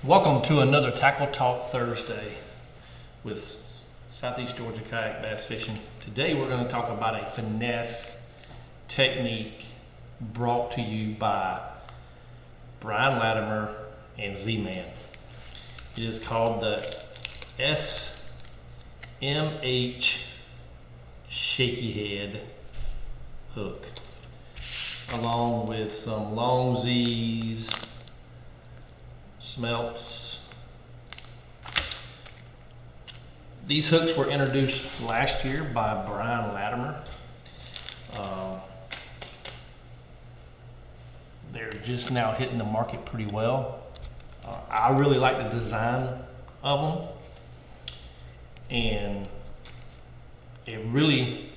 Welcome to another Tackle Talk Thursday with Southeast Georgia Kayak Bass Fishing. Today we're going to talk about a finesse technique brought to you by Brian Latimer and ZMAN. It is called the SMH shaky head hook, along with some long Z's, smelts. These hooks were introduced last year by Brian Latimer. They're just now hitting the market pretty well. I really like the design of them, and it really,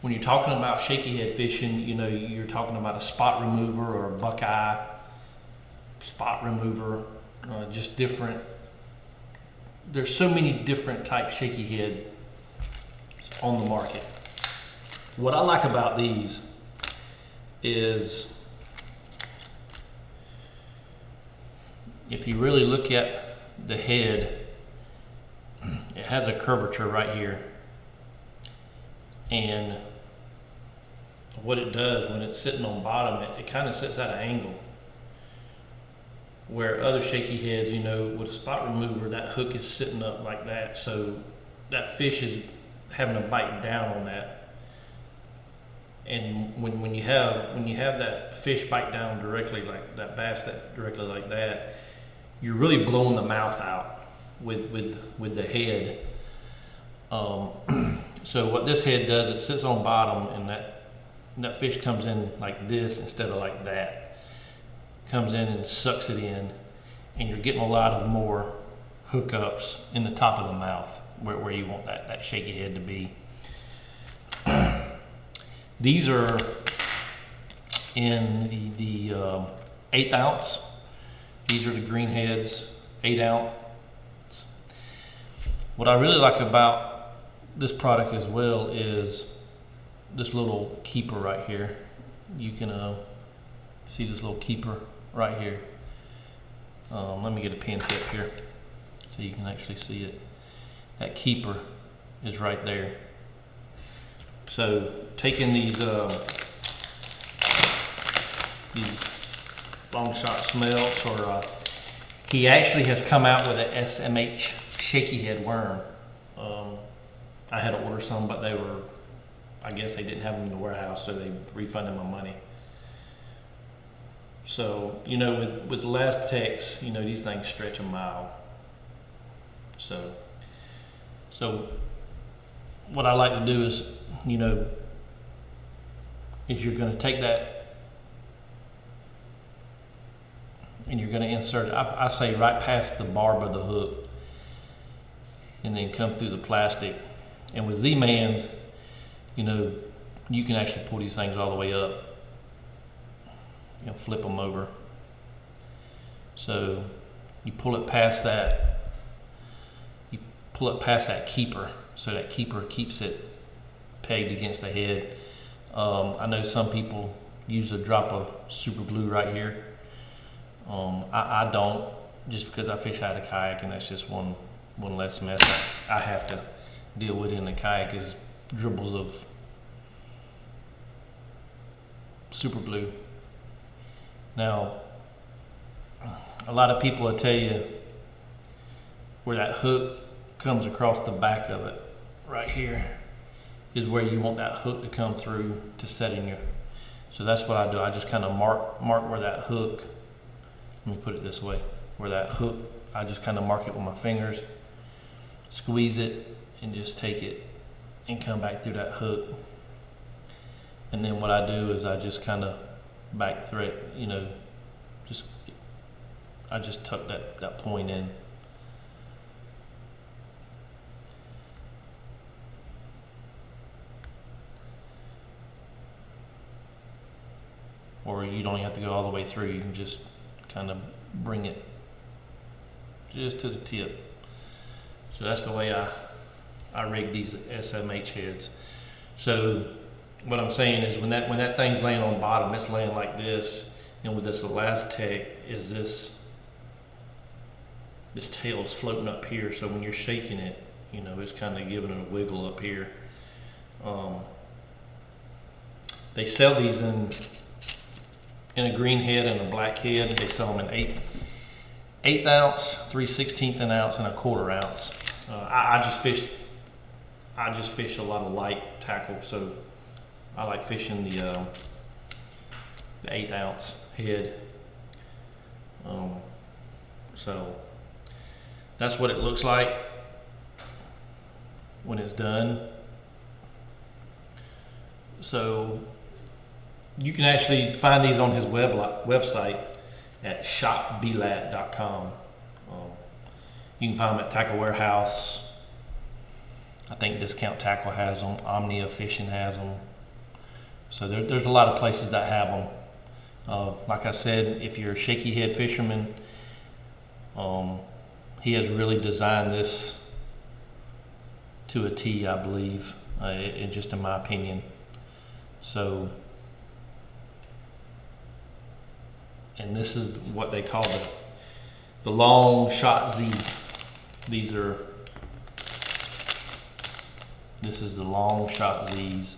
when you're talking about shaky head fishing, you know, you're talking about a spot remover or a buckeye spot remover. Just different. There's so many different type shaky head on the market. What I like about these is, if you really look at the head, it has a curvature right here, and what it does when it's sitting on bottom, it kind of sits at an angle. Where other shaky heads, you know, with a spot remover, that hook is sitting up like that, so that fish is having to bite down on that. And when you have that fish bite down directly like that, bass that directly like that, you're really blowing the mouth out with the head. So what this head does, it sits on bottom, and that fish comes in like this instead of like that. Comes in and sucks it in, and you're getting a lot of more hookups in the top of the mouth where you want that shaky head to be. These are in the 1/8 ounce. These are the green heads, 1/8 ounce. What I really like about this product as well is this little keeper right here. You can see this little keeper right here. Let me get a pin tip here so you can actually see it. That keeper is right there. So taking these long shot smelts, or he actually has come out with an SMH shaky head worm. I had to order some, but I guess they didn't have them in the warehouse, so they refunded my money. So, you know, with the last text, you know, these things stretch a mile. So what I like to do is, you know, is you're going to take that and you're going to insert it, I say right past the barb of the hook, and then come through the plastic. And with Z-Mans, you know, you can actually pull these things all the way up. You know, flip them over. So you pull it past that. You pull it past that keeper, so that keeper keeps it pegged against the head. I know some people use a drop of super glue right here. I don't, just because I fish out of kayak, and that's just one less mess I have to deal with in the kayak, is dribbles of super glue. Now, a lot of people will tell you where that hook comes across the back of it, right here, is where you want that hook to come through to set in your. So that's what I do. I just kind of mark where that hook, let me put it this way, where that hook, I just kind of mark it with my fingers, squeeze it, and just take it and come back through that hook. And then what I do is I just kind of back thread, you know, I just tuck that point in. Or you don't even have to go all the way through, you can just kind of bring it just to the tip. So that's the way I rig these SMH heads. So what I'm saying is, when that thing's laying on bottom, it's laying like this, and with this Elastec is this this tail's floating up here, so when you're shaking it, you know, it's kind of giving it a wiggle up here. They sell these in a green head and a black head. They sell them in eighth ounce, 3/16 an ounce, and a 1/4 ounce. I just fish a lot of light tackle, so I like fishing the 1/8 ounce head. So that's what it looks like when it's done. So you can actually find these on his website at shopbelat.com. You can find them at Tackle Warehouse. I think Discount Tackle has them. Omnia Fishing has them. So there's a lot of places that have them. Like I said, if you're a shaky head fisherman, he has really designed this to a T, I believe, just in my opinion. So, and this is what they call the long shot Z. This is the long shot Z's.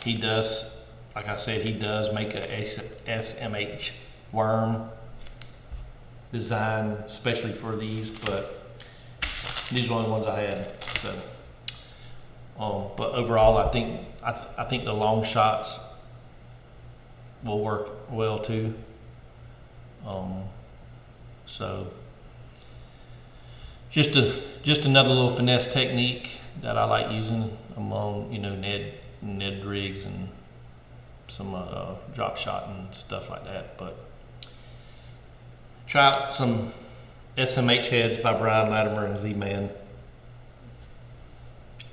He does, like I said, he does make a SMH worm design especially for these, but these are the only ones I had. So, but overall, I think the long shots will work well too. So just another little finesse technique that I like using among, you know, Ned rigs and some drop shot and stuff like that. But try out some SMH heads by Brian Latimer and ZMAN.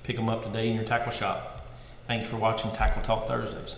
Pick them up today in your tackle shop. Thank you for watching Tackle Talk Thursdays.